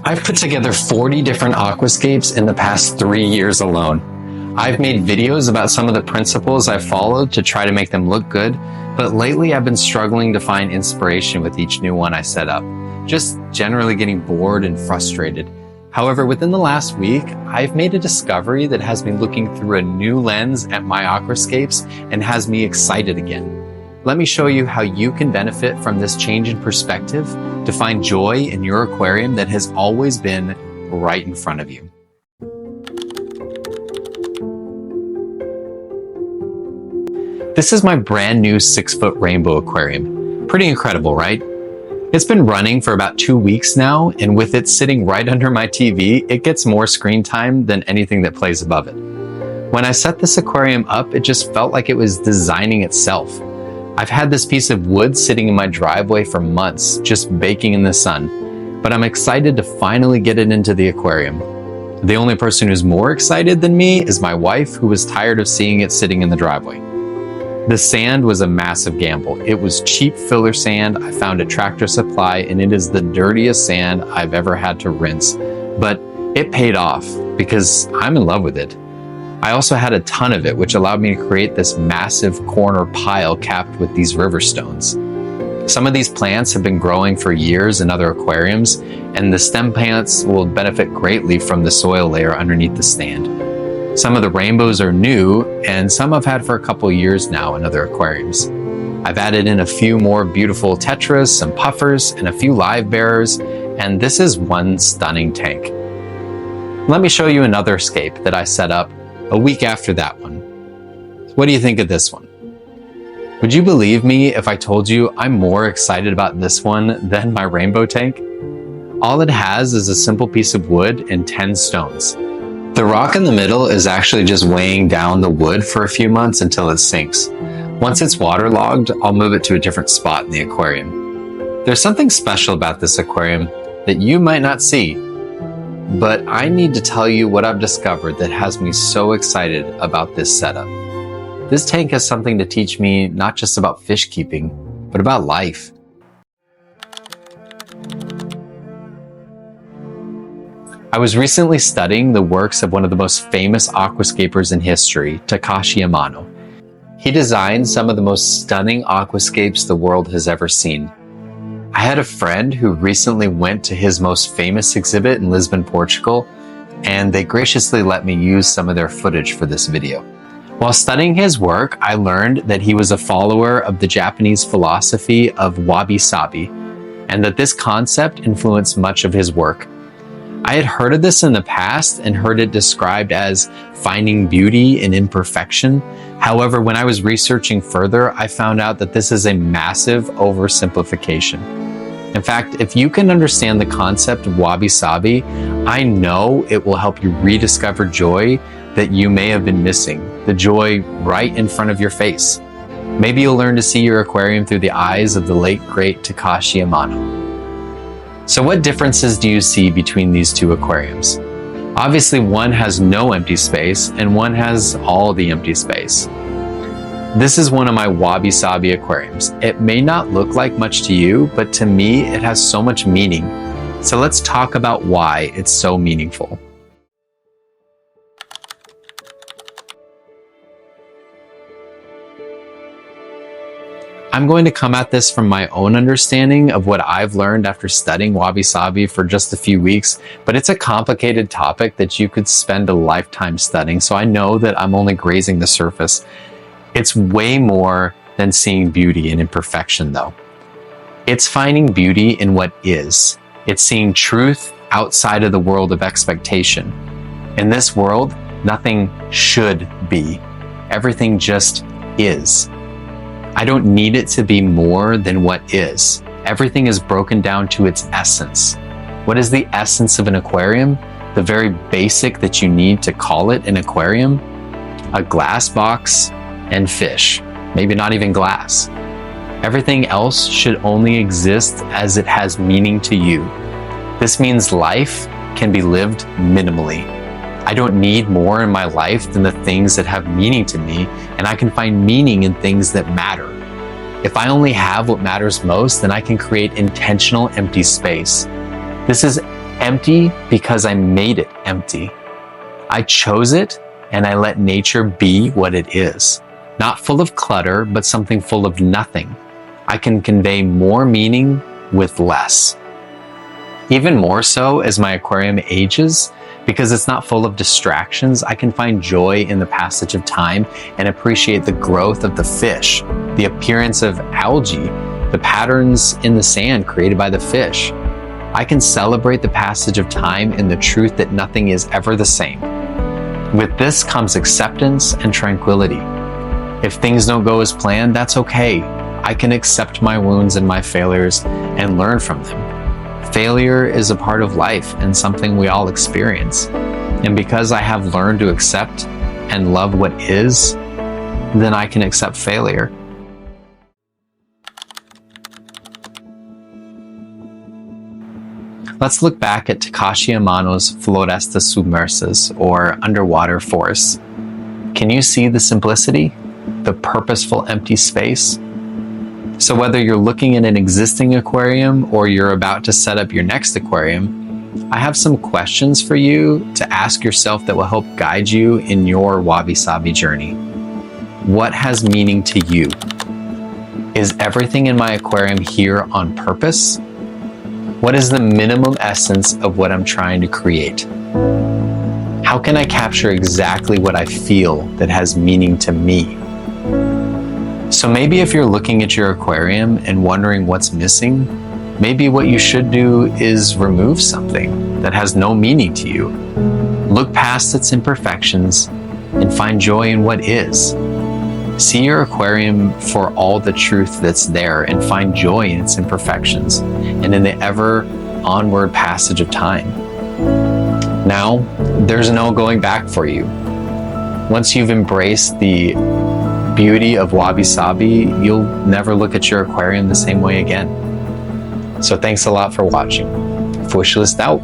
I've put together 40 different aquascapes in the past 3 years alone. I've made videos about some of the principles I've followed to try to make them look good, but lately I've been struggling to find inspiration with each new one I set up, just generally getting bored and frustrated. However, within the last week, I've made a discovery that has me looking through a new lens at my aquascapes and has me excited again. Let me show you how you can benefit from this change in perspective to find joy in your aquarium that has always been right in front of you. This is my brand new 6-foot rainbow aquarium. Pretty incredible, right? It's been running for about 2 weeks now, and with it sitting right under my TV, it gets more screen time than anything that plays above it. When I set this aquarium up, it just felt like it was designing itself. I've had this piece of wood sitting in my driveway for months, just baking in the sun, but I'm excited to finally get it into the aquarium. The only person who's more excited than me is my wife, who was tired of seeing it sitting in the driveway. The sand was a massive gamble. It was cheap filler sand I found at Tractor Supply, and it is the dirtiest sand I've ever had to rinse, but it paid off because I'm in love with it. I also had a ton of it, which allowed me to create this massive corner pile capped with these river stones. Some of these plants have been growing for years in other aquariums, and the stem plants will benefit greatly from the soil layer underneath the stand. Some of the rainbows are new, and some I've had for a couple years now in other aquariums. I've added in a few more beautiful tetras, some puffers, and a few live bearers, and this is one stunning tank. Let me show you another scape that I set up a week after that one. What do you think of this one? Would you believe me if I told you I'm more excited about this one than my rainbow tank? All it has is a simple piece of wood and 10 stones. The rock in the middle is actually just weighing down the wood for a few months until it sinks. Once it's waterlogged, I'll move it to a different spot in the aquarium. There's something special about this aquarium that you might not see, but I need to tell you what I've discovered that has me so excited about this setup. This tank has something to teach me not just about fish keeping, but about life. I was recently studying the works of one of the most famous aquascapers in history, Takashi Amano. He designed some of the most stunning aquascapes the world has ever seen. I had a friend who recently went to his most famous exhibit in Lisbon, Portugal, and they graciously let me use some of their footage for this video. While studying his work, I learned that he was a follower of the Japanese philosophy of Wabi-sabi, and that this concept influenced much of his work. I had heard of this in the past and heard it described as finding beauty in imperfection. However, when I was researching further, I found out that this is a massive oversimplification. In fact, if you can understand the concept of wabi-sabi, I know it will help you rediscover joy that you may have been missing, the joy right in front of your face. Maybe you'll learn to see your aquarium through the eyes of the late, great Takashi Amano. So what differences do you see between these two aquariums? Obviously, one has no empty space and one has all the empty space. This is one of my wabi-sabi aquariums. It may not look like much to you, but to me, it has so much meaning. So let's talk about why it's so meaningful. I'm going to come at this from my own understanding of what I've learned after studying wabi-sabi for just a few weeks, but it's a complicated topic that you could spend a lifetime studying, so I know that I'm only grazing the surface. It's way more than seeing beauty in imperfection, though. It's finding beauty in what is. It's seeing truth outside of the world of expectation. In this world, nothing should be. Everything just is. I don't need it to be more than what is. Everything is broken down to its essence. What is the essence of an aquarium? The very basic that you need to call it an aquarium? A glass box and fish. Maybe not even glass. Everything else should only exist as it has meaning to you. This means life can be lived minimally. I don't need more in my life than the things that have meaning to me, and I can find meaning in things that matter. If I only have what matters most, then I can create intentional empty space. This is Empty because I made it empty. I chose it and I let nature be what it is. Not full of clutter, but something full of nothing. I can convey more meaning with less. Even more so as my aquarium ages, because it's not full of distractions, I can find joy in the passage of time and appreciate the growth of the fish, the appearance of algae, the patterns in the sand created by the fish. I can celebrate the passage of time and the truth that nothing is ever the same. With this comes acceptance and tranquility. If things don't go as planned, that's okay. I can accept my wounds and my failures and learn from them. Failure is a part of life and something we all experience. And because I have learned to accept and love what is, then I can accept failure. Let's look back at Takashi Amano's Florestas Submersas, or underwater forests. Can you see the simplicity? The purposeful empty space? So whether you're looking at an existing aquarium or you're about to set up your next aquarium, I have some questions for you to ask yourself that will help guide you in your Wabi-sabi journey. What has meaning to you? Is everything in my aquarium here on purpose? What is the minimum essence of what I'm trying to create? How can I capture exactly what I feel that has meaning to me? So maybe if you're looking at your aquarium and wondering what's missing, maybe what you should do is remove something that has no meaning to you. Look past its imperfections and find joy in what is. See your aquarium for all the truth that's there and find joy in its imperfections and in the ever onward passage of time. Now, there's no going back for you. Once you've embraced the beauty of Wabi-sabi, you'll never look at your aquarium the same way again. So thanks a lot for watching. Fishlist out.